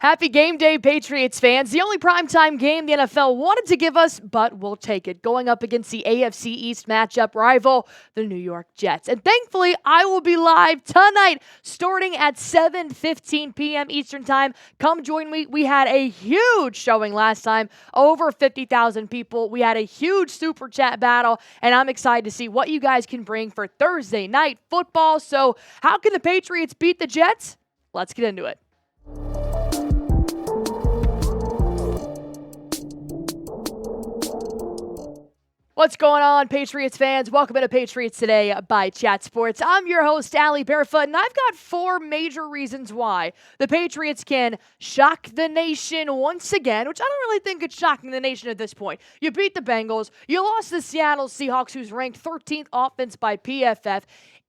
Happy game day, Patriots fans. The only primetime game the NFL wanted to give us, but we'll take it. Going up against the AFC East matchup rival, the New York Jets. And thankfully, I will be live tonight, starting at 7:15 p.m. Eastern Time. Come join me. We had a huge showing last time, over 50,000 people. We had a huge super chat battle, and I'm excited to see what you guys can bring for Thursday night football. So, how can the Patriots beat the Jets? Let's get into it. What's going on, Patriots fans? Welcome to Patriots Today by Chat Sports. I'm your host, Allie Barefoot, and I've got 4 major reasons why the Patriots can shock the nation once again, which I don't really think it's shocking the nation at this point. You beat the Bengals. You lost the Seattle Seahawks, who's ranked 13th offense by PFF,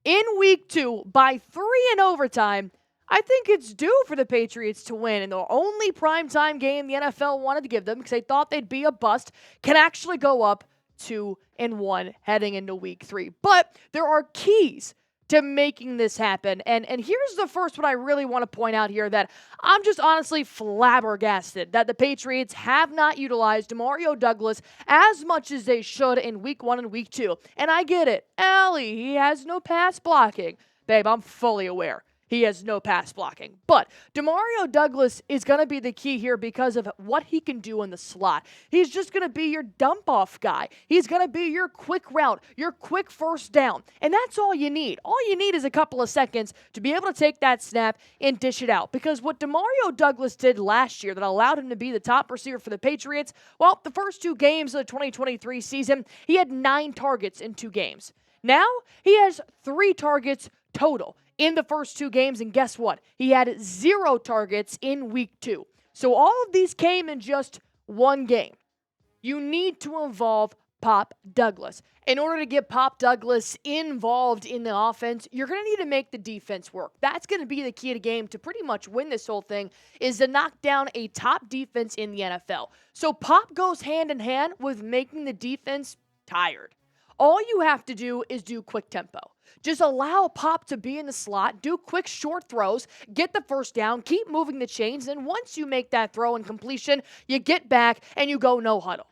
in Week 2 by 3 in overtime. I think it's due for the Patriots to win, and the only primetime game the NFL wanted to give them, because they thought they'd be a bust, can actually go up 2-1 heading into Week 3. But there are keys to making this happen. And here's the first one I really want to point out here, that I'm just honestly flabbergasted that the Patriots have not utilized Demario Douglas as much as they should in Week 1 and Week 2. And I get it. Allie, he has no pass blocking. Babe, I'm fully aware. He has no pass blocking. But Demario Douglas is going to be the key here because of what he can do in the slot. He's just going to be your dump-off guy. He's going to be your quick route, your quick first down. And that's all you need. All you need is a couple of seconds to be able to take that snap and dish it out. Because what Demario Douglas did last year that allowed him to be the top receiver for the Patriots, well, the first 2 games of the 2023 season, he had 9 targets in 2 games. Now, he has 3 targets total in the first 2 games, and guess what? He had 0 targets in Week 2. So all of these came in just 1 game. You need to involve Pop Douglas. In order to get Pop Douglas involved in the offense, you're going to need to make the defense work. That's going to be the key to the game to pretty much win this whole thing, is to knock down a top defense in the NFL. So Pop goes hand in hand with making the defense tired. All you have to do is do quick tempo. Just allow Pop to be in the slot, do quick short throws, get the first down, keep moving the chains, and once you make that throw and completion, you get back and you go no huddle.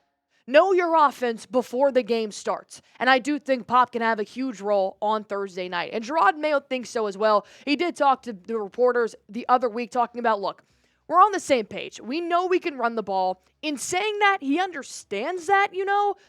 Know your offense before the game starts. And I do think Pop can have a huge role on Thursday night. And Gerard Mayo thinks so as well. He did talk to the reporters the other week talking about, look, we're on the same page. We know we can run the ball. In saying that, he understands that,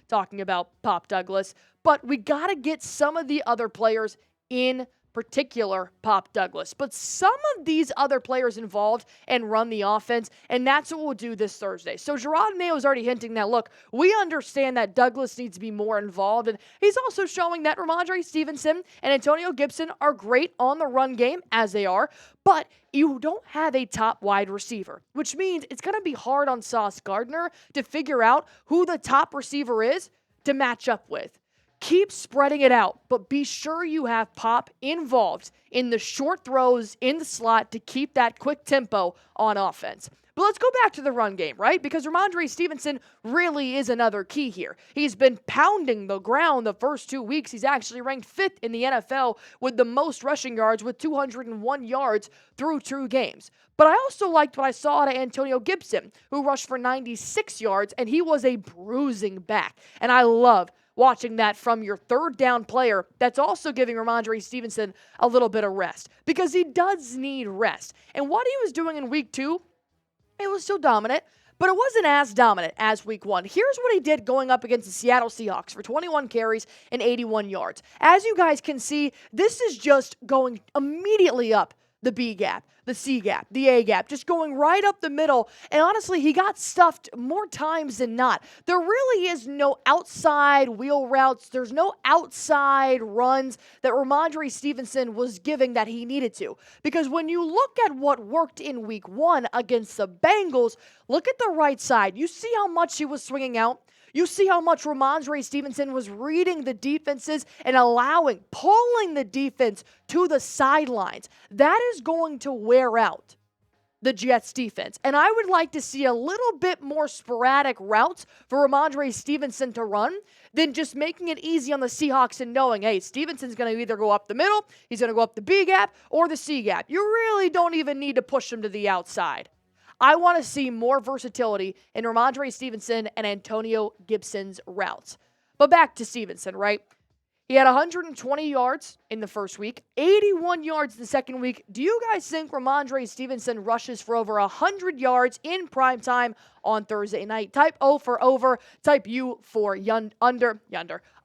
talking about Pop Douglas. But we got to get some of the other players, in particular Pop Douglas, but some of these other players involved and run the offense, and that's what we'll do this Thursday. So Gerard Mayo is already hinting that, look, we understand that Douglas needs to be more involved, and he's also showing that Rhamondre Stevenson and Antonio Gibson are great on the run game, as they are, but you don't have a top wide receiver, which means it's going to be hard on Sauce Gardner to figure out who the top receiver is to match up with. Keep spreading it out, but be sure you have Pop involved in the short throws in the slot to keep that quick tempo on offense. But let's go back to the run game, right? Because Rhamondre Stevenson really is another key here. He's been pounding the ground the first 2 weeks. He's actually ranked 5th in the NFL with the most rushing yards, with 201 yards through 2 games. But I also liked what I saw out of Antonio Gibson, who rushed for 96 yards, and he was a bruising back. And I love watching that from your third down player that's also giving Rhamondre Stevenson a little bit of rest, because he does need rest. And what he was doing in Week 2, it was still dominant, but it wasn't as dominant as Week 1. Here's what he did going up against the Seattle Seahawks for 21 carries and 81 yards. As you guys can see, this is just going immediately up the B gap, the C gap, the A gap, just going right up the middle. And honestly, he got stuffed more times than not. There really is no outside wheel routes. There's no outside runs that Rhamondre Stevenson was giving that he needed to. Because when you look at what worked in Week 1 against the Bengals, look at the right side. You see how much he was swinging out? You see how much Rhamondre Stevenson was reading the defenses and pulling the defense to the sidelines. That is going to wear out the Jets defense. And I would like to see a little bit more sporadic routes for Rhamondre Stevenson to run than just making it easy on the Seahawks and knowing, hey, Stevenson's going to either go up the middle, he's going to go up the B gap, or the C gap. You really don't even need to push him to the outside. I want to see more versatility in Rhamondre Stevenson and Antonio Gibson's routes. But back to Stevenson, right? He had 120 yards in the first week, 81 yards the second week. Do you guys think Rhamondre Stevenson rushes for over 100 yards in primetime on Thursday night? Type O for over, type U for under.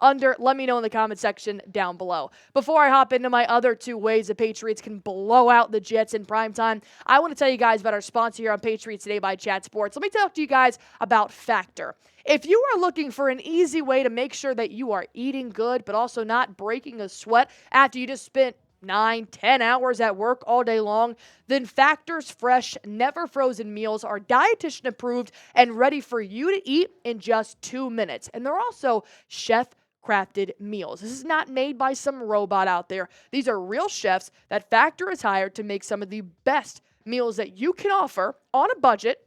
Let me know in the comment section down below. Before I hop into my other two ways the Patriots can blow out the Jets in primetime, I want to tell you guys about our sponsor here on Patriots Today by Chat Sports. Let me talk to you guys about Factor. If you are looking for an easy way to make sure that you are eating good, but also not breaking a sweat after you just spent 9-10 hours at work all day long, then Factor's fresh, never frozen meals are dietitian approved and ready for you to eat in just 2 minutes. And they're also chef-crafted meals. This is not made by some robot out there. These are real chefs that Factor has hired to make some of the best meals that you can offer on a budget,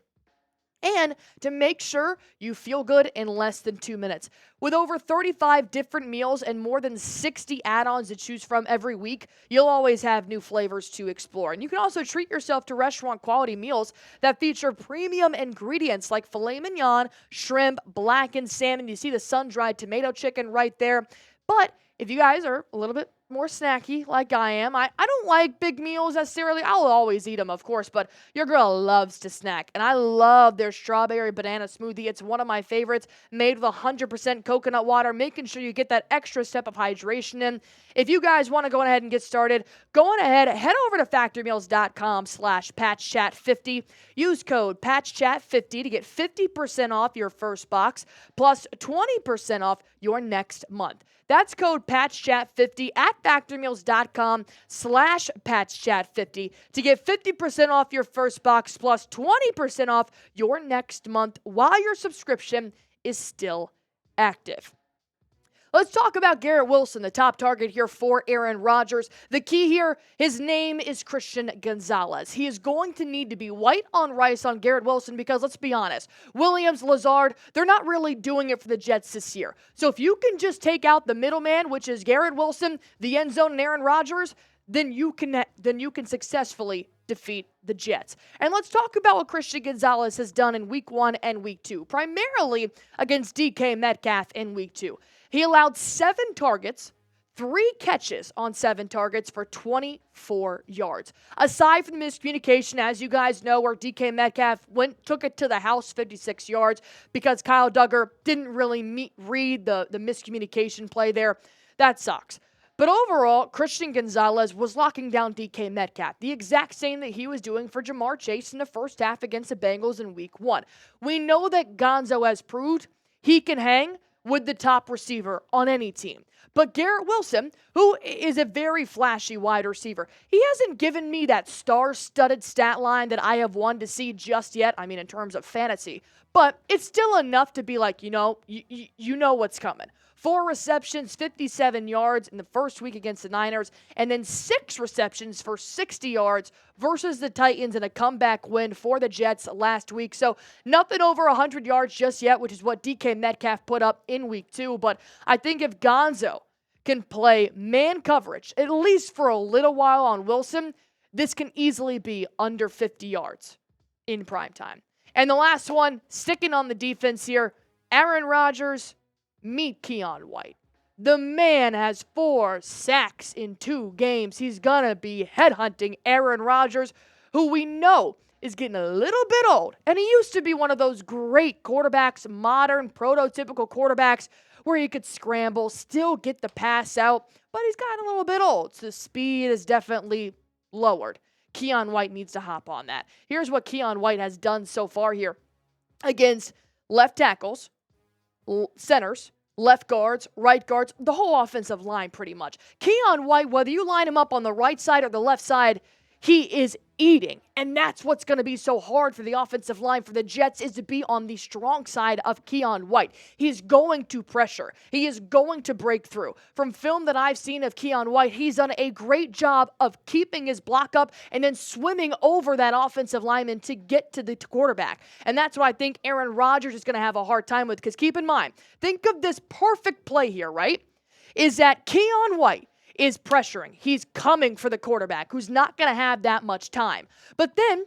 and to make sure you feel good in less than 2 minutes. With over 35 different meals and more than 60 add-ons to choose from every week, you'll always have new flavors to explore. And you can also treat yourself to restaurant-quality meals that feature premium ingredients like filet mignon, shrimp, blackened salmon. You see the sun-dried tomato chicken right there. But if you guys are a little bit more snacky like I am, I don't like big meals necessarily. I'll always eat them, of course, but your girl loves to snack. And I love their strawberry banana smoothie. It's one of my favorites, made with 100% coconut water, making sure you get that extra step of hydration in. If you guys want to go ahead and get started, head over to factormeals.com/patchchat50. Use code patchchat50 to get 50% off your first box, plus 20% off your next month. That's code patchchat50 at factormeals.com/patchchat50 to get 50% off your first box plus 20% off your next month while your subscription is still active. Let's talk about Garrett Wilson, the top target here for Aaron Rodgers. The key here, his name is Christian Gonzalez. He is going to need to be white on rice on Garrett Wilson because, let's be honest, Williams, Lazard, they're not really doing it for the Jets this year. So if you can just take out the middleman, which is Garrett Wilson, the end zone, and Aaron Rodgers, then you can successfully defeat the Jets. And let's talk about what Christian Gonzalez has done in Week 1 and Week 2, primarily against DK Metcalf in Week 2. He allowed 7 targets, 3 catches on 7 targets for 24 yards. Aside from the miscommunication, as you guys know, where DK Metcalf took it to the house 56 yards because Kyle Duggar didn't really read the miscommunication play there. That sucks. But overall, Christian Gonzalez was locking down DK Metcalf, the exact same that he was doing for Jamar Chase in the first half against the Bengals in Week 1. We know that Gonzo has proved he can hang with the top receiver on any team. But Garrett Wilson, who is a very flashy wide receiver, he hasn't given me that star-studded stat line that I have wanted to see just yet. I mean, in terms of fantasy. But it's still enough to be like, you know what's coming. 4 receptions, 57 yards in the first week against the Niners, and then 6 receptions for 60 yards versus the Titans in a comeback win for the Jets last week. So nothing over 100 yards just yet, which is what DK Metcalf put up in Week 2. But I think if Gonzo can play man coverage, at least for a little while on Wilson, this can easily be under 50 yards in primetime. And the last one, sticking on the defense here, Aaron Rodgers, meet Keon White. The man has 4 sacks in 2 games. He's going to be headhunting Aaron Rodgers, who we know is getting a little bit old. And he used to be one of those great quarterbacks, modern, prototypical quarterbacks, where he could scramble, still get the pass out, but he's gotten a little bit old. So the speed is definitely lowered. Keon White needs to hop on that. Here's what Keon White has done so far here against left tackles, centers, left guards, right guards, the whole offensive line pretty much. Keon White, whether you line him up on the right side or the left side, he is eating. And that's what's going to be so hard for the offensive line for the Jets, is to be on the strong side of Keon White. He's going to pressure. He is going to break through. From film that I've seen of Keon White, he's done a great job of keeping his block up and then swimming over that offensive lineman to get to the quarterback. And that's what I think Aaron Rodgers is going to have a hard time with, because keep in mind, think of this perfect play here, right? Is that Keon White is pressuring. He's coming for the quarterback, who's not going to have that much time. But then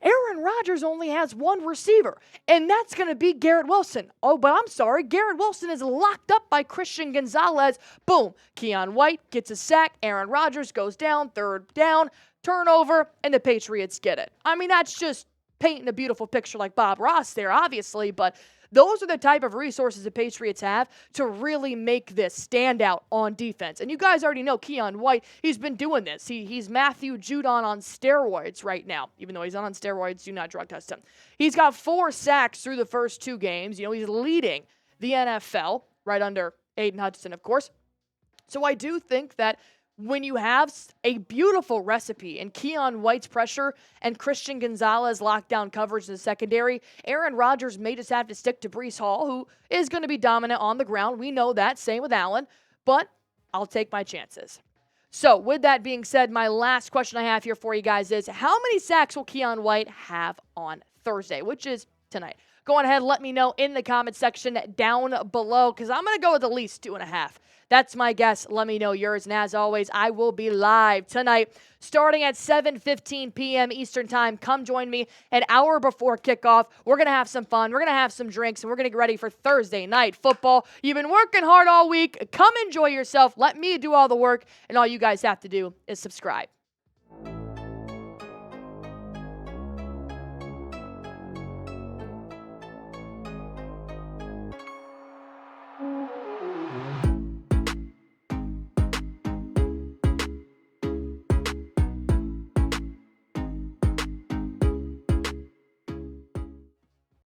Aaron Rodgers only has one receiver, and that's going to be Garrett Wilson. Oh, but I'm sorry, Garrett Wilson is locked up by Christian Gonzalez. Boom, Keon White gets a sack, Aaron Rodgers goes down, third down, turnover, and the Patriots get it. I mean, that's just painting a beautiful picture like Bob Ross there, obviously, but those are the type of resources the Patriots have to really make this stand out on defense. And you guys already know Keon White, he's been doing this. He's Matthew Judon on steroids right now. Even though he's not on steroids, do not drug test him. He's got 4 sacks through the first 2 games. You know, he's leading the NFL right under Aiden Hudson, of course. So I do think that when you have a beautiful recipe in Keon White's pressure and Christian Gonzalez lockdown coverage in the secondary, Aaron Rodgers may just have to stick to Breece Hall, who is going to be dominant on the ground. We know that. Same with Allen. But I'll take my chances. So with that being said, my last question I have here for you guys is, how many sacks will Keon White have on Thursday, which is tonight? Go on ahead and let me know in the comment section down below, because I'm going to go with at least 2.5. That's my guess. Let me know yours. And as always, I will be live tonight starting at 7:15 p.m. Eastern Time. Come join me an hour before kickoff. We're going to have some fun. We're going to have some drinks, and we're going to get ready for Thursday night football. You've been working hard all week. Come enjoy yourself. Let me do all the work, and all you guys have to do is subscribe.